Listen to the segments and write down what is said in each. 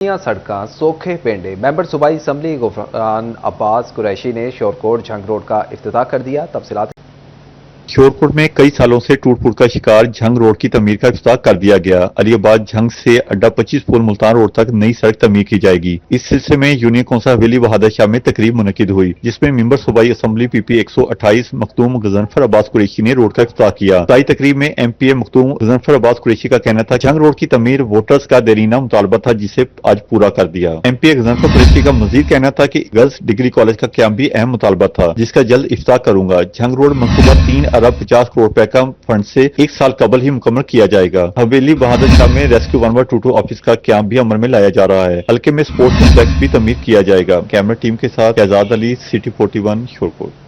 सड़कां सोखे पेंडे मेंबर सूबाई असम्बली गुफरान अब्बास कुरैशी ने शोरकोट झंग रोड का इफ्तिताह कर दिया। तफसीलात शोरकोट में कई सालों से टूट फूट का शिकार झंग रोड की तमीर का इफ्तिताह कर दिया गया। अलीबाद झंग से अड्डा 25 पुल मुल्तान रोड तक नई सड़क तमीर की जाएगी। इस सिलसिले में यूनियन कौंसिल हवेली बहादुर शाह में तकरीब मुनक्किद हुई, जिसमें मेंबर सूबाई असम्बली PP 128 मखदूम गजनफर अब्बास कुरैशी ने रोड का इफ्तिताह किया। इफ्तिताही तकरीब में MPA मखदूम गजनफर अब्बास कुरैशी का कहना था झंग रोड की तमीर वोटर्स का देरीना मुतालबा था, जिसे आज पूरा कर दिया। MPA गजनफर कुरैशी का मजीद कहना था कि गर्ल्स डिग्री कॉलेज का क्याम भी अहम मुतालबा था, जिसका जल्द इफ्तिताह करूंगा। झंग रोड मनसूबा 3 अरब 50 करोड़ रुपए का फंड से 1 साल कबल ही मुकम्मल किया जाएगा। हवेली बहादुर शाह में रेस्क्यू 122 ऑफिस का क्याम भी अमल में लाया जा रहा है। हल्के में स्पोर्ट्स कॉम्प्लेक्स भी तमीर किया जाएगा। कैमरा टीम के साथ शहजाद अली, सिटी 41, शोरकोट।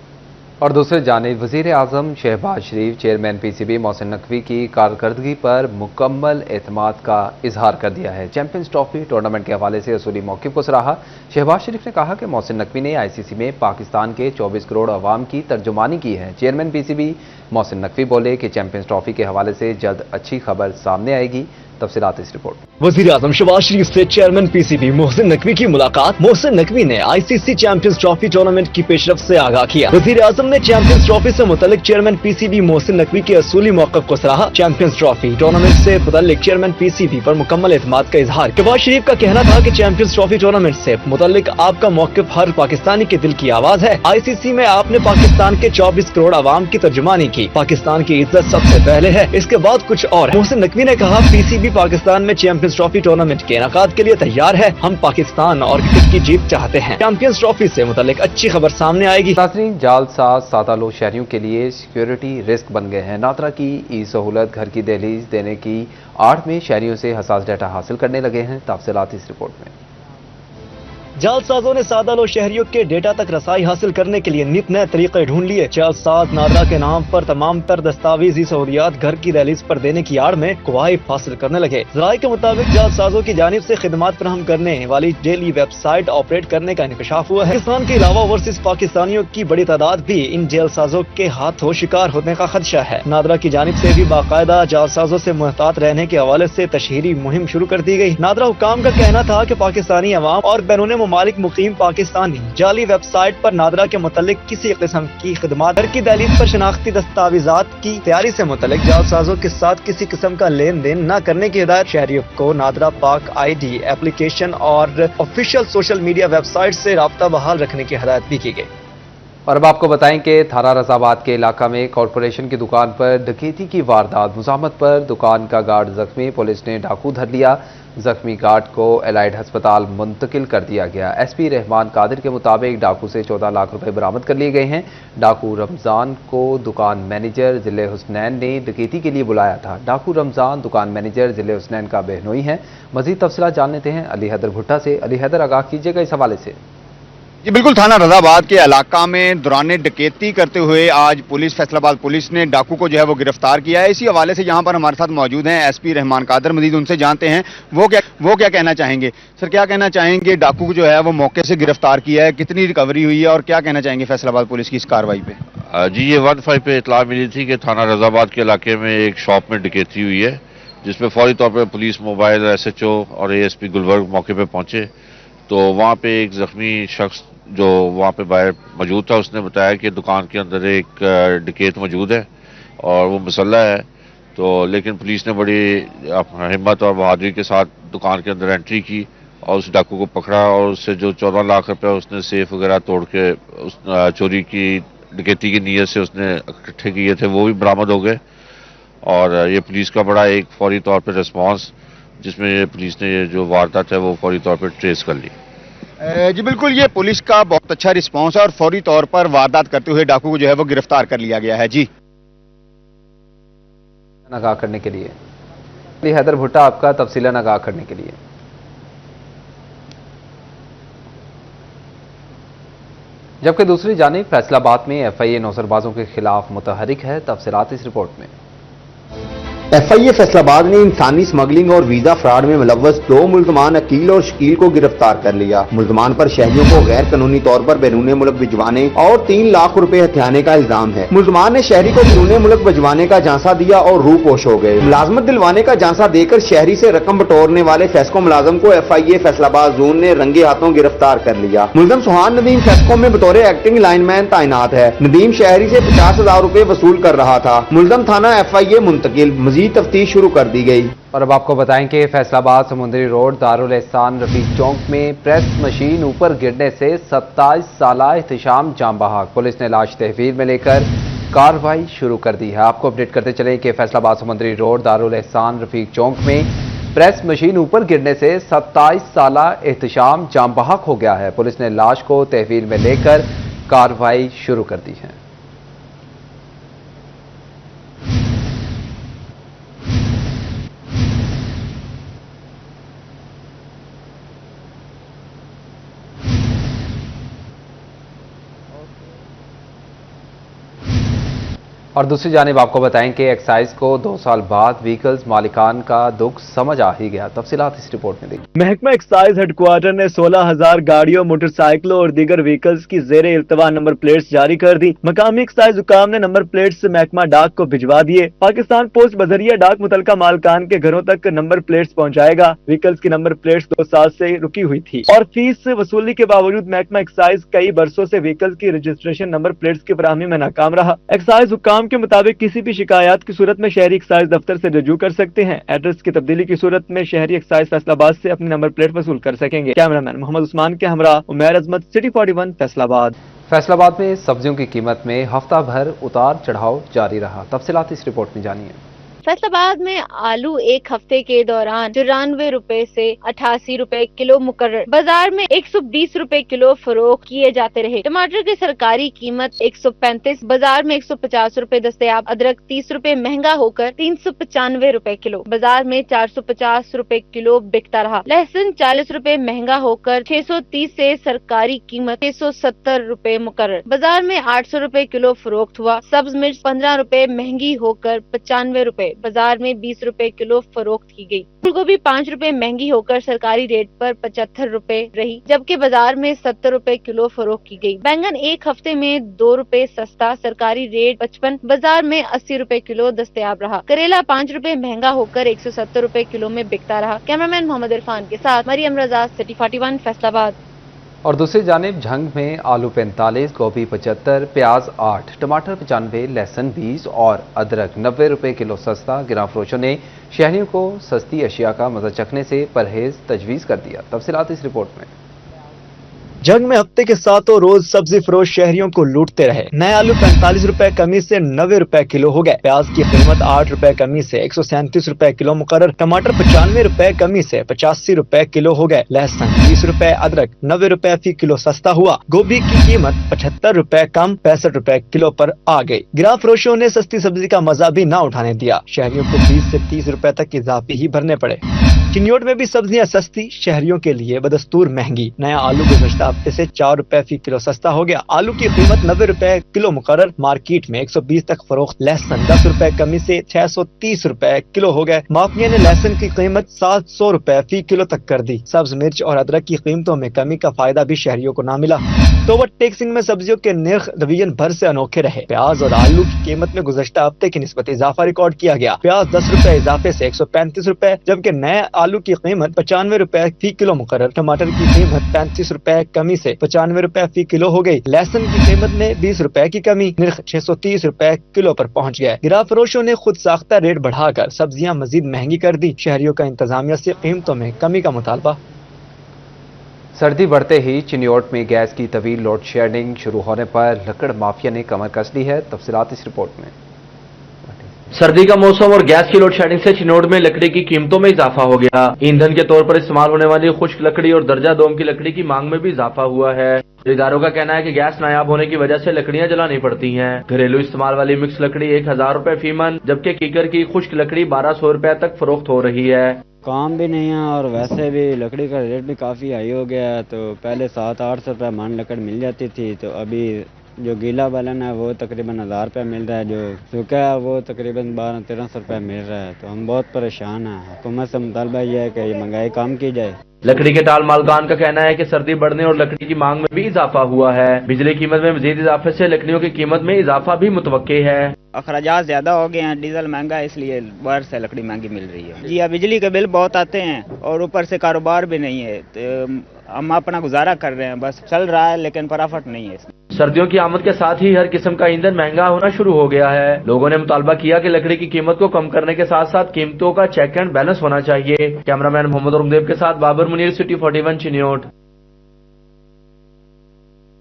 और दूसरी जानिब वज़ीर आज़म शहबाज शरीफ चेयरमैन PCB मोहसिन नकवी की कारकर्दगी पर मुकम्मल एतमाद का इजहार कर दिया है। चैंपियंस ट्रॉफी टूर्नामेंट के हवाले से असूली मौक़िफ़ को सराहा। शहबाज शरीफ ने कहा कि मोहसिन नकवी ने ICC में पाकिस्तान के 24 करोड़ अवाम की तर्जुमानी की है। चेयरमैन PCB मोहसिन नकवी बोले कि चैंपियंस ट्रॉफी के हवाले से जल्द अच्छी खबर सामने आएगी। तफसीलात इस रिपोर्ट। वज़ीर आज़म शहबाज शरीफ से चेयरमैन PCB मोहसिन नकवी की मुलाकात। मोहसिन नकवी ने ICC चैंपियंस ट्रॉफी टूर्नामेंट की पेशरफ से आगाह किया। वज़ीर आज़म ने चैंपियंस ट्रॉफी से मुतल्लिक चेयरमैन PCB मोहसिन नकवी के असूली मौक़िफ़ को सराहा। चैंपियंस ट्रॉफी टूर्नामेंट से मुतल्लिक चेयरमैन PCB पर मुकम्मल एतमाद का इजहार। शहबाज शरीफ का कहना था कि चैंपियंस ट्रॉफी टूर्नामेंट से मुतल्लिक आपका मौक़िफ़ हर पाकिस्तानी के दिल की आवाज है। ICC में आपने पाकिस्तान के 24 करोड़ अवाम की तर्जुमानी की। पाकिस्तान की इज्जत सबसे पहले है, इसके बाद कुछ और है। मोहसिन नकवी ने कहा PCB पाकिस्तान में चैंपियंस ट्रॉफी टूर्नामेंट के इनेकाद के लिए तैयार है। हम पाकिस्तान और क्रिकेट की जीत चाहते हैं। चैंपियंस ट्रॉफी से मुतल्लिक अच्छी खबर सामने आएगी। नाज़रीन, जालसाज सादालो शहरियों के लिए सिक्योरिटी रिस्क बन गए हैं। नादरा की सहूलत घर की दहलीज देने की आड़ में शहरियों से हसास डाटा हासिल करने लगे हैं। तफसीलात इस रिपोर्ट में। जालसाजों ने सादालो शहरियों के डेटा तक रसाई हासिल करने के लिए नित नए तरीके ढूंढ लिए। जालसाज नादरा के नाम पर तमाम तर दस्तावेजी सहूलियात घर की दहलीज पर देने की आड़ में ख्वाहिश हासिल करने लगे। ज़राए के मुताबिक जालसाजों की जानिब से खिदमात फराहम करने वाली डेली वेबसाइट ऑपरेट करने का इंकशाफ हुआ है। पाकिस्तान के अलावा ओवरसीज पाकिस्तानियों की बड़ी तादाद भी इन जालसाजों के हाथों शिकार होने का खदशा है। नादरा की जानिब से भी बाकायदा जालसाजों से मुहतात रहने के हवाले से तशहीरी मुहिम शुरू कर दी गई। नादरा हुकाम का कहना था कि पाकिस्तानी अवाम और बैरून ममालिक मुकीम पाकिस्तानी जाली वेबसाइट पर नादरा के मुतालिक किसी किस्म की खिदमात घर की दहलीज पर शनाख्ती दस्तावेजात की तैयारी से मुतालिक जालसाजों के साथ किसी किस्म का लेन देन न करने की हिदायत शहरियों को नादरा पाक ID एप्लीकेशन और ऑफिशियल सोशल मीडिया वेबसाइट से राब्ता बहाल रखने की हिदायत भी की गई। और अब आपको बताएं कि थाना रजाबाद के इलाका में कॉरपोरेशन की दुकान पर डकैती की वारदात। मुजाहमत पर दुकान का गार्ड जख्मी, पुलिस ने डाकू धर लिया। जख्मी गार्ड को एलाइड अस्पताल मुंतकिल कर दिया गया। SP रहमान कादिर के मुताबिक डाकू से 14 लाख रुपए बरामद कर लिए गए हैं। डाकू रमजान को दुकान मैनेजर जिले हुसनैन ने डकैती के लिए बुलाया था। डाकू रमजान दुकान मैनेजर जिले हुसनैन का बहनोई है। मजीद तफसीलात जान लेते हैं अली हैदर भुट्टा से। अली हैदर, आगाह कीजिएगा इस हवाले से। जी बिल्कुल, थाना रजाबाद के इलाका में दौरान डकैती करते हुए आज पुलिस, फैसलाबाद पुलिस ने डाकू को जो है वो गिरफ्तार किया है। इसी हवाले से यहाँ पर हमारे साथ मौजूद हैं SP रहमान कादर। मजीद उनसे जानते हैं वो क्या कहना चाहेंगे। सर, क्या कहना चाहेंगे, डाकू को जो है वो मौके से गिरफ्तार किया है, कितनी रिकवरी हुई है और क्या कहना चाहेंगे फैसलाबाद पुलिस की इस कार्रवाई पे? जी, ये 15 पे इतला मिली थी कि थाना रजाबाद के इलाके में एक शॉप में डकैती हुई है, जिसमें फौरी तौर पर पुलिस, मोबाइल, SHO और ASP गुलबर्ग मौके पर पहुंचे। तो वहाँ पे एक जख्मी शख्स जो वहाँ पे बाहर मौजूद था, उसने बताया कि दुकान के अंदर एक डकैत मौजूद है और वो मुसल्लह है। तो लेकिन पुलिस ने बड़ी हिम्मत और बहादुरी के साथ दुकान के अंदर एंट्री की और उस डाकू को पकड़ा और उससे जो 14 लाख रुपए उसने सेफ वगैरह तोड़ के उस चोरी की डकैती की नीयत से उसने इकट्ठे किए थे, वो भी बरामद हो गए। और ये पुलिस का बड़ा एक फौरी तौर पर रिस्पॉन्स, जिसमें पुलिस ने ये जो वारदात है वो फौरी तौर पर ट्रेस कर ली। जी बिल्कुल, ये पुलिस का बहुत अच्छा रिस्पांस है और फौरी तौर पर वारदात करते हुए डाकू को जो है वो गिरफ्तार कर लिया गया है। जी, आगाह करने के लिए अली हैदर भुट्टा, आपका तफसीलन आगाह करने के लिए। जबकि दूसरी जानिब फैसलाबाद में FIA नौसरबाजों के खिलाफ मुतहरिक है। तफसीलात इस रिपोर्ट में। FIA फैसलाबाद ने इंसानी स्मगलिंग और वीजा फ्रॉड में मुलव्वस 2 मुल्जमान अकील और शकील को गिरफ्तार कर लिया। मुल्जमान पर शहरियों को गैर कानूनी तौर पर बैरून मुल्क भिजवाने और 3 लाख रुपए हथियाने का इल्जाम है। मुल्जमान ने शहरी को बैरून मुल्क भिजवाने का झांसा दिया और रूपोश हो गए। मुलाजमत दिलवाने का झांसा देकर शहरी से रकम बटोरने वाले फेस्को मुलाजम को FIA फैसलाबाद जोन ने रंगे हाथों गिरफ्तार कर लिया। मुलजम सुहान नदीम फेस्को में बतौर एक्टिंग लाइनमैन तैनात है। नदीम शहरी से 50,000 रुपए वसूल कर रहा था। मुलजम थाना FIA मुंतकिल, मजीद तफ्तीश शुरू कर दी गई। और अब आपको बताएं कि फैसलाबाद समुंदरी रोड दारुल एहसान रफीक चौक में प्रेस मशीन ऊपर गिरने से 27 साला एहतिशाम जान बहक। पुलिस ने लाश तहवील में लेकर कार्रवाई शुरू कर दी है। आपको अपडेट करते चलें कि फैसलाबाद समुंदरी रोड दारुल एहसान रफीक चौक में प्रेस मशीन ऊपर गिरने से 27 साला एहतिशाम जान बहक हो गया है। पुलिस ने लाश को तहवील में लेकर कार्रवाई शुरू कर दी है। और दूसरी जानिब आपको बताएं कि एक्साइज को 2 साल बाद व्हीकल्स मालिकान का दुख समझ आ ही गया। तफसीलात इस रिपोर्ट में देखिए। महकमा एक्साइज हेडक्वार्टर ने 16,000 गाड़ियों, मोटरसाइकिलों और दीगर व्हीकल्स की ज़ेरे इल्तवा नंबर प्लेट्स जारी कर दी। मकामी एक्साइज हुकाम ने नंबर प्लेट्स महकमा डाक को भिजवा दिए। पाकिस्तान पोस्ट बजरिया डाक मुतलका मालकान के घरों तक नंबर प्लेट्स पहुँचाएगा। व्हीकल्स की नंबर प्लेट्स 2 साल से रुकी हुई थी और फीस वसूली के बावजूद महकमा एक्साइज कई बरसों से व्हीकल्स की रजिस्ट्रेशन नंबर प्लेट्स की फराहमी में नाकाम रहा। एक्साइज हुकाम के मुताबिक किसी भी शिकायत की सूरत में शहरी एक्साइज दफ्तर से रजू कर सकते हैं। एड्रेस की तब्दीली की सूरत में शहरी एक्साइज फैसलाबाद से अपनी नंबर प्लेट वसूल कर सकेंगे। कैमरामैन मोहम्मद उस्मान के हमरा उमैर अजमत, सिटी 41 फैसलाबाद। फैसलाबाद में सब्जियों की कीमत में हफ्ता भर उतार चढ़ाव जारी रहा। तफसीलात इस रिपोर्ट में जानिए। फैसलाबाद में आलू एक हफ्ते के दौरान 94 रुपए से 88 रुपए किलो मुकर्रर, बाजार में 120 रुपए किलो फरोख्त किए जाते रहे। टमाटर की सरकारी कीमत 135, बाजार में 150 रुपए दस्तयाब। अदरक 30 रुपए महंगा होकर 395 रुपए किलो, बाजार में 450 रुपए किलो बिकता रहा। लहसुन 40 रुपए महंगा होकर 630 से सरकारी कीमत 670 रुपए मुकर्रर, बाजार में 800 रुपए किलो फरोख्त हुआ। सब्ज मिर्च 15 रुपए महंगी होकर 95 रुपए, बाजार में 20 रुपए किलो फरोख्त की गई। फूल गोभी 5 रुपए महंगी होकर सरकारी रेट पर 75 रुपए रही, जबकि बाजार में 70 रुपए किलो फरोख्त की गई। बैंगन एक हफ्ते में 2 रुपए सस्ता, सरकारी रेट 55, बाजार में 80 रुपए किलो दस्तयाब रहा। करेला 5 रुपए महंगा होकर 170 रुपए किलो में बिकता रहा। कैमरामैन मोहम्मद इरफान के साथ मरियम रजा, सिटी 41 फैसलाबाद। और दूसरी जानिब झंग में आलू 45, गोभी 75, प्याज 8, टमाटर 95, लहसुन 20 और अदरक 90 रुपए किलो सस्ता। गिरां फरोशों ने शहरियों को सस्ती अशिया का मजा चखने से परहेज तजवीज़ कर दिया। तफसीलात इस रिपोर्ट में। जंग में हफ्ते के 7 रोज सब्जी फरोश शहरियों को लूटते रहे। नए आलू 45 रुपए कमी से 90 रुपए किलो हो गए। प्याज की कीमत 8 रुपए कमी से 137 रुपए किलो मुकर्रर। टमाटर 95 रुपए कमी से 85 रुपए किलो हो गए। लहसुन 20 रुपए, अदरक 90 रुपए फी किलो सस्ता हुआ। गोभी की कीमत 75 रुपए कम 65 रुपए किलो पर आ गई। गिरां फरोशों ने सस्ती सब्जी का मजा भी न उठाने दिया। शहरियों को 20 से 30 रुपए तक इजाफी ही भरने पड़े। चिन्योट में भी सब्जियां सस्ती, शहरियों के लिए बदस्तूर महंगी। नया आलू गुज़श्ता हफ्ते से 4 रुपए फी किलो सस्ता हो गया। आलू की कीमत 90 रुपए किलो मुकर्रर, मार्केट में 120 तक फरोख्त। लहसुन 10 रुपए कमी से 630 रुपए किलो हो गए। माफिया ने लहसुन की कीमत 700 रुपए फी किलो तक कर दी। सब्ज मिर्च और अदरक की कीमतों में कमी का फायदा भी शहरियों को न मिला। तो ओवरटेक्सिंग में सब्जियों के निर्ख डिवीजन भर से अनोखे रहे। प्याज और आलू की कीमत में गुज़श्ता हफ्ते की निस्बत इजाफा रिकॉर्ड किया गया। प्याज 10 रुपए इजाफे से 135 रुपए, जबकि नए आलू की कीमत 95 रुपए फी किलो मुकर्रर। टमाटर की कीमत 35 रुपए कमी से 95 रुपए फी किलो हो गई। लहसुन की कीमत में 20 रुपए की कमी, निर्ख 630 रुपए किलो पर पहुंच गया। गिरां फरोशों ने खुद साख्ता रेट बढ़ाकर सब्जियां मजीद महंगी कर दी। शहरियों का इंतजामिया से कीमतों में कमी का मुतालबा। सर्दी बढ़ते ही चिन्योट में गैस की तवील लोड शेडिंग शुरू होने पर लकड़ माफिया ने कमर कस ली है। तफसीलात इस रिपोर्ट में। सर्दी का मौसम और गैस की लोड शेडिंग से चिन्योट में लकड़ी की कीमतों में इजाफा हो गया। ईंधन के तौर पर इस्तेमाल होने वाली खुश्क लकड़ी और दर्जा दोम की लकड़ी की मांग में भी इजाफा हुआ है। इदारों का कहना है कि गैस नायाब होने की वजह से लकड़ियां जलानी पड़ती हैं। घरेलू इस्तेमाल वाली मिक्स लकड़ी 1000 रुपए फी मन, जबकि कीकर की खुश्क लकड़ी 1200 रुपए तक फरोख्त हो रही है। काम भी नहीं है और वैसे भी लकड़ी का रेट भी काफ़ी हाई हो गया है। तो पहले 700-800 रुपये मन लकड़ मिल जाती थी, तो अभी जो गीला बालन है वो तकरीबन 1000 रुपये मिल रहा है, जो सूखा है वो तकरीबन 1200-1300 रुपये मिल रहा है। तो हम बहुत परेशान हैं। हुकूमत से मुतालबा यह है कि ये महंगाई कम की जाए। लकड़ी के टाल मालकान का कहना है कि सर्दी बढ़ने और लकड़ी की मांग में भी इजाफा हुआ है। बिजली कीमत में मजीद इजाफे से लकड़ियों की कीमत में इजाफा भी मुतवक्के है। अखराजात ज़्यादा हो गए हैं, डीजल महंगा है, इसलिए बाहर से लकड़ी महंगी मिल रही है। जी, बिजली के बिल बहुत आते हैं और ऊपर से कारोबार भी नहीं है, तो हम अपना गुजारा कर रहे हैं, बस चल रहा है, लेकिन प्रॉफिट नहीं है। सर्दियों की आमद के साथ ही हर किस्म का ईंधन महंगा होना शुरू हो गया है। लोगों ने मुतालबा किया कि लकड़ी की कीमत को कम करने के साथ साथ कीमतों का चेक एंड बैलेंस होना चाहिए। कैमरामैन मोहम्मद रुमदेव के साथ बाबर मुनीर, सिटी 41 चिन्योट।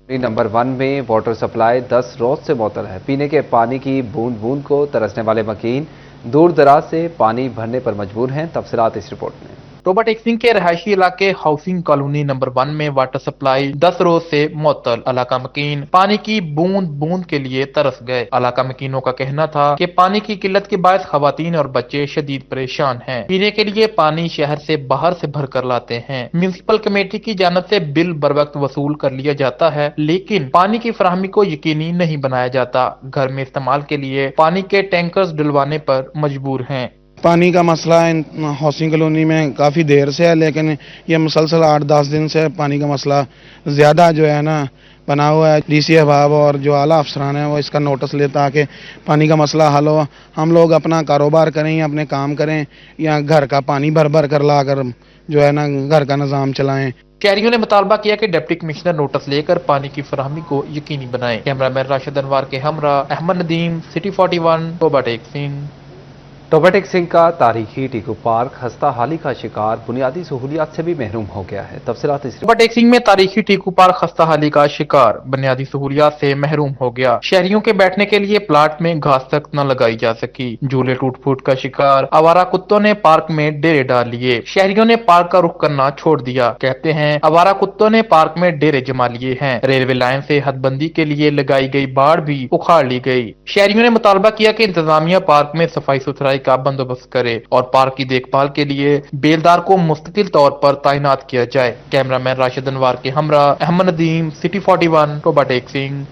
नंबर 1 में वाटर सप्लाई 10 रोज से मुअत्तल है। पीने के पानी की बूंद बूंद को तरसने वाले मकीन दूर दराज से पानी भरने पर मजबूर हैं। तफसीलात इस रिपोर्ट में। टोबा टेक्सिंग के रहायशी इलाके हाउसिंग कॉलोनी नंबर 1 में वाटर सप्लाई 10 रोज से मुअत्तल। इलाका मकीन पानी की बूंद बूंद के लिए तरस गए। इलाका मकीनों का कहना था कि पानी की किल्लत के बायस खवातीन और बच्चे शदीद परेशान हैं। पीने के लिए पानी शहर से बाहर से भर कर लाते हैं। म्यूनिसिपल कमेटी की जानिब से बिल बर वक्त वसूल कर लिया जाता है, लेकिन पानी की फराहमी को यकीनी नहीं बनाया जाता। घर में इस्तेमाल के लिए पानी के टैंकर्स डलवाने पर मजबूर हैं। पानी का मसला इन हाउसिंग कॉलोनी में काफ़ी देर से है, लेकिन ये मुसलसल 8-10 दिन से पानी का मसला ज़्यादा जो है ना बना हुआ है। डीसी अहबाब और जो आला अफसरान है वो इसका नोटिस ले ताकि पानी का मसला हल हो। हम लोग अपना कारोबार करें या अपने काम करें या घर का पानी भर भर कर ला कर जो है ना घर का निज़ाम चलाएं। शहरियों ने मुतालबा किया कि डिप्टी कमिश्नर नोटिस लेकर पानी की फराहमी को यकीनी बनाए। कैमरामैन राशिद अनवार के हमरा अहमद नदीम, सिटी 41, टोबा टेक्सिंग। टोबा टेक्सिंग का तारीखी टीकू पार्क खस्ता हाली का शिकार बुनियादी सहूलियात से भी महरूम हो गया है। तफसीलात इस टोबा टेक्सिंग में तारीखी टीकू पार्क खस्ता हाली का शिकार बुनियादी सहूलियात से महरूम हो गया। शहरियों के बैठने के लिए प्लाट में घास तक न लगाई जा सकी। झूले टूट फूट का शिकार आवारा कुत्तों ने पार्क में डेरे डाल लिए। शहरियों ने पार्क का रुख करना छोड़ दिया। कहते हैं आवारा कुत्तों ने पार्क में डेरे जमा लिए हैं। रेलवे लाइन से हदबंदी के लिए लगाई गई बाड़ भी उखाड़ ली गई। शहरियों ने मुतालबा किया कि इंतजामिया पार्क में सफाई सुथराई का बंदोबस्त करे और पार्क की देखभाल के लिए बेलदार को मुस्तकिल तौर पर तैनात किया जाए। कैमरामैन राशिद अनवार के हमरा अहमद नदीम, सिटी 41, टोबा टेक्सिंग।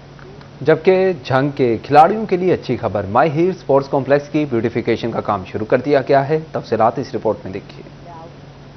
जबकि झंग के खिलाड़ियों के लिए अच्छी खबर, माई हीर स्पोर्ट्स कॉम्प्लेक्स की ब्यूटिफिकेशन का काम शुरू कर दिया गया है। तफसीलात इस रिपोर्ट में देखिए।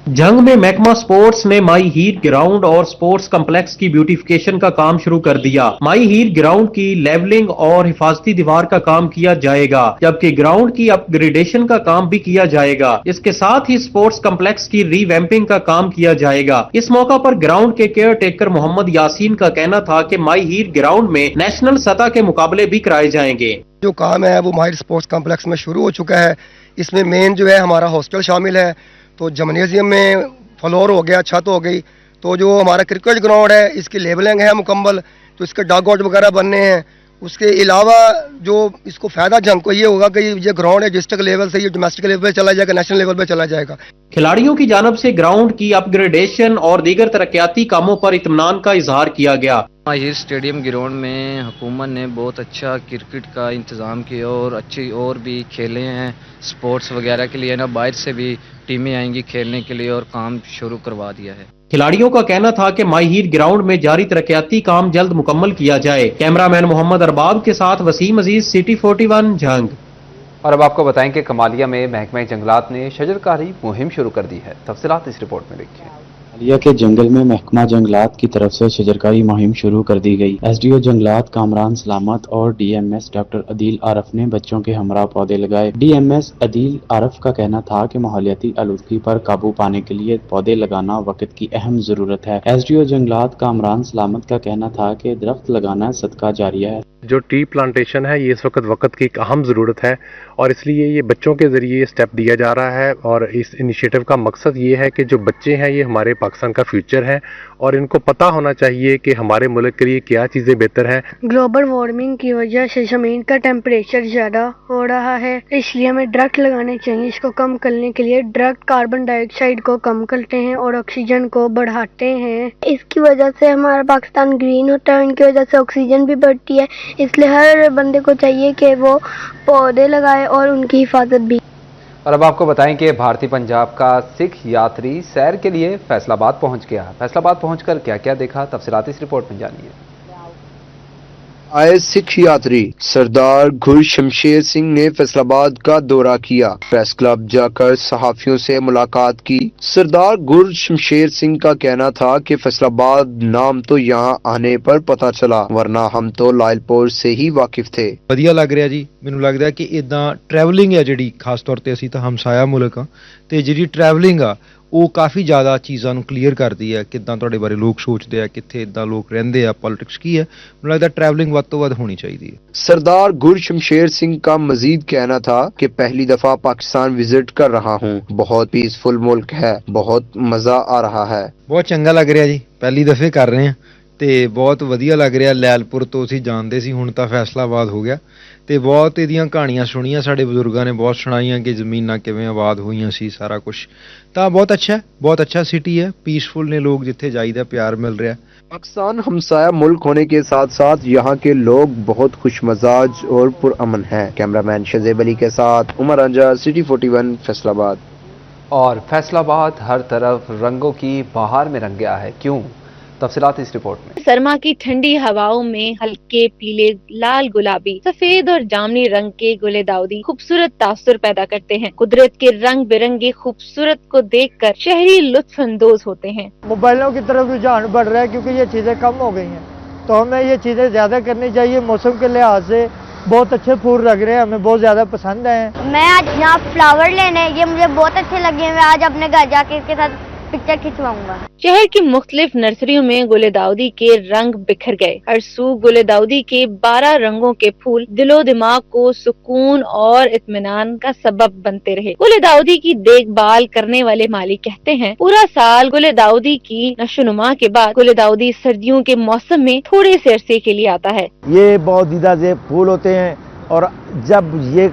जंग में महकमा स्पोर्ट्स ने माई हीर ग्राउंड और स्पोर्ट्स कम्प्लेक्स की ब्यूटिफिकेशन का काम शुरू कर दिया। माई हीर ग्राउंड की लेवलिंग और हिफाजती दीवार का काम किया जाएगा, जबकि ग्राउंड की अपग्रेडेशन का काम भी किया जाएगा। इसके साथ ही स्पोर्ट्स कम्प्लेक्स की रीवैम्पिंग का काम किया जाएगा। इस मौका पर ग्राउंड के केयर टेकर मोहम्मद यासीन का कहना था कि माई हीर ग्राउंड में नेशनल सतह के मुकाबले भी कराए जाएंगे। जो काम है वो माई हीर स्पोर्ट्स कम्प्लेक्स में शुरू हो चुका है। इसमें मेन जो है हमारा हॉस्टल शामिल है, तो जिम्नेजियम में फ्लोर हो गया, छत हो गई। तो जो हमारा क्रिकेट ग्राउंड है इसकी लेबलिंग है मुकम्मल, तो इसके डग आउट वगैरह बनने हैं। उसके अलावा जो इसको फ़ायदा जंग को ये होगा कि ये ग्राउंड है डिस्ट्रिक्ट लेवल से ये डोमेस्टिक लेवल पे चला जाएगा, नेशनल लेवल पे चला जाएगा। खिलाड़ियों की जानब से ग्राउंड की अपग्रेडेशन और दीगर तरक्याती कामों पर इत्मीनान का इजहार किया गया। माही स्टेडियम ग्राउंड में हुकूमत ने बहुत अच्छा क्रिकेट का इंतज़ाम किया और अच्छी और भी खेले हैं। स्पोर्ट्स वगैरह के लिए ना बाहर से भी टीमें आएंगी खेलने के लिए और काम शुरू करवा दिया है। खिलाड़ियों का कहना था कि माई हीर ग्राउंड में जारी तरक्याती काम जल्द मुकम्मल किया जाए। कैमरामैन मोहम्मद अरबाब के साथ वसीम अजीज, सिटी 41, जंग। और अब आपको बताएं कि कमालिया में महकमा जंगलात ने शजरकारी मुहिम शुरू कर दी है। तफसीलात इस रिपोर्ट में देखिए। कमालिया के जंगल में महकमा जंगलात की तरफ से शजरकारी मुहिम शुरू कर दी गई। एसडीओ जंगलात कामरान सलामत और डीएमएस डॉक्टर अदील आरफ ने बच्चों के हमरा पौधे लगाए। डीएमएस अदील आरफ का कहना था कि माहौलियाती आलूदगी पर काबू पाने के लिए पौधे लगाना वक्त की अहम जरूरत है। एसडीओ जंगलात कामरान सलामत का कहना था कि दरख्त लगाना सदका जारिया है। जो ट्री प्लांटेशन है ये इस वक्त की एक अहम ज़रूरत है और इसलिए ये बच्चों के ज़रिए स्टेप दिया जा रहा है। और इस इनिशिएटिव का मकसद ये है कि जो बच्चे हैं ये हमारे पाकिस्तान का फ्यूचर है और इनको पता होना चाहिए कि हमारे मुल्क के लिए क्या चीज़ें बेहतर हैं। ग्लोबल वार्मिंग की वजह से ज़मीन का टेम्परेचर ज़्यादा हो रहा है, इसलिए हमें दरख्त लगाने चाहिए। इसको कम करने के लिए दरख्त कार्बन डाइऑक्साइड को कम करते हैं और ऑक्सीजन को बढ़ाते हैं। इसकी वजह से हमारा पाकिस्तान ग्रीन होता है, इनकी वजह से ऑक्सीजन भी बढ़ती है। इसलिए हर बंदे को चाहिए कि वो पौधे लगाए और उनकी हिफाजत भी। और अब आपको बताएं कि भारतीय पंजाब का सिख यात्री सैर के लिए फैसलाबाद पहुंच गया। फैसलाबाद पहुंचकर क्या क्या देखा, तफसीलात इस रिपोर्ट में जानिए। आए सिख यात्री सरदार गुरशमशेर सिंह ने फैसलाबाद का दौरा किया। प्रेस क्लब जाकर सहाफियों से मुलाकात की। सरदार गुरशमशेर सिंह का कहना था कि फैसलाबाद नाम तो यहाँ आने पर पता चला, वरना हम तो लायलपुर से ही वाकिफ थे। ਵਧੀਆ ਲੱਗ ਰਿਹਾ ਜੀ। ਮੈਨੂੰ ਲੱਗਦਾ ਕਿ ਇਦਾਂ ਟਰੈਵਲਿੰਗ ਹੈ ਜਿਹੜੀ, ਖਾਸ ਤੌਰ ਤੇ ਅਸੀਂ ਤਾਂ ਹਮਸਾਇਆ ਮੁਲਕ ਆ ਤੇ ਜਿਹੜੀ ਟਰੈਵਲਿੰਗ ਆ ਉਹ ਕਾਫੀ ਜ਼ਿਆਦਾ ਚੀਜ਼ਾਂ ਨੂੰ ਕਲੀਅਰ ਕਰਦੀ ਹੈ, ਕਿੱਦਾਂ ਤੁਹਾਡੇ ਬਾਰੇ ਲੋਕ ਸੋਚਦੇ ਆ, ਕਿੱਥੇ ਇਦਾਂ ਲੋਕ ਰਹਿੰਦੇ ਆ, ਪੋਲਿਟਿਕਸ ਕੀ ਹੈ। ਮੈਨੂੰ ਲੱਗਦਾ ਟਰੈਵਲਿੰਗ ਵੱਧ ਤੋਂ ਵੱਧ ਹੋਣੀ ਚਾਹੀਦੀ ਹੈ। सरदार गुरशमशेर सिंह का मजीद कहना था कि पहली दफा पाकिस्तान विजिट कर रहा हूँ, बहुत पीसफुल मुल्क है, बहुत मजा आ रहा है। ਬਹੁਤ ਚੰਗਾ ਲੱਗ ਰਿਹਾ ਜੀ, ਪਹਿਲੀ ਦਫੇ ਕਰ ਰਹੇ ਹਾਂ ਤੇ ਬਹੁਤ ਵਧੀਆ ਲੱਗ ਰਿਹਾ। ਲੈਲਪੁਰ ਤੋਂ ਅਸੀਂ ਜਾਣਦੇ ਸੀ, ਹੁਣ ਤਾਂ ਫੈਸਲਾਬਾਦ ਹੋ ਗਿਆ ਤੇ ਬਹੁਤ ਇਹਦੀਆਂ ਕਹਾਣੀਆਂ ਸੁਣੀਆਂ, ਸਾਡੇ ਬਜ਼ੁਰਗਾਂ ਨੇ ਬਹੁਤ ਸੁਣਾਈਆਂ ਕਿ ਜ਼ਮੀਨਾਂ ਕਿਵੇਂ ਆਬਾਦ ਹੋਈਆਂ ਸੀ, ਸਾਰਾ ਕੁਝ। ਤਾਂ ਬਹੁਤ ਅੱਛਾ ਸਿਟੀ ਹੈ, ਪੀਸਫੁਲ ਨੇ ਲੋਕ, ਜਿੱਥੇ ਜਾਈਦਾ ਪਿਆਰ मिल रहा है। पाकिस्तान हमसाया मुल्क होने के साथ साथ यहाँ के लोग बहुत खुश मजाज और पुरअमन हैं। कैमरामैन शजेब अली के साथ उमर अंजार, सिटी 41 फैसलाबाद। और फैसलाबाद हर तरफ रंगों की बहार में रंग गया है, क्यों? तफसीलात इस रिपोर्ट में। सरमा की ठंडी हवाओं में हल्के पीले, लाल, गुलाबी, सफेद और जामनी रंग के गुले दाउदी खूबसूरत तासुर पैदा करते हैं। कुदरत के रंग बिरंगे खूबसूरत को देखकर शहरी लुत्फ अंदोज होते हैं। मोबाइलों की तरफ रुझान बढ़ रहा है क्योंकि ये चीजें कम हो गई हैं, तो हमें ये चीजें ज्यादा करनी चाहिए। मौसम के लिहाज से बहुत अच्छे फूल लग रहे हैं, हमें बहुत ज्यादा पसंद हैं। मैं आज यहाँ फ्लावर लेने, ये मुझे बहुत अच्छे लगे। मैं आज अपने घर जाके इसके साथ पिक्चर खिंचवाऊंगा। शहर की मुख्तलिफ नर्सरियों में गुले दाउदी के रंग बिखर गए। हर सू गुले दाउदी के 12 रंगों के फूल दिलो दिमाग को सुकून और इत्मीनान का सबब बनते रहे। गुले दाउदी की देखभाल करने वाले माली कहते हैं, पूरा साल गुले दाउदी की नशोनुमा के बाद गुले दाउदी सर्दियों के मौसम में थोड़े से अरसे के लिए आता है। ये बहुत दीदा से फूल होते हैं और जब ये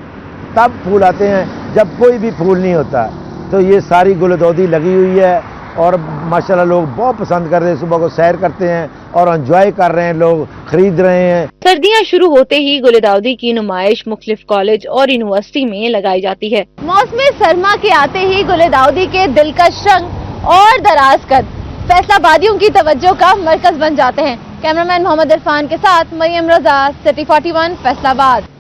तब फूल आते हैं जब कोई भी फूल नहीं होता, तो ये सारी गुलदौदी लगी हुई है और माशाल्लाह लोग बहुत पसंद कर रहे हैं। सुबह को सैर करते हैं और एंजॉय कर रहे हैं, लोग खरीद रहे हैं। सर्दियां शुरू होते ही गुलदाउदी की नुमाइश मुख्तलिफ कॉलेज और यूनिवर्सिटी में लगाई जाती है। मौसम सरमा के आते ही गुलदाउदी के दिलकश रंग और दराज कद फैसलाबादियों की तवज्जो का मरकज बन जाते हैं। कैमरामैन मोहम्मद इरफान के साथ मरियम रजा, सिटी 41 फैसलाबाद।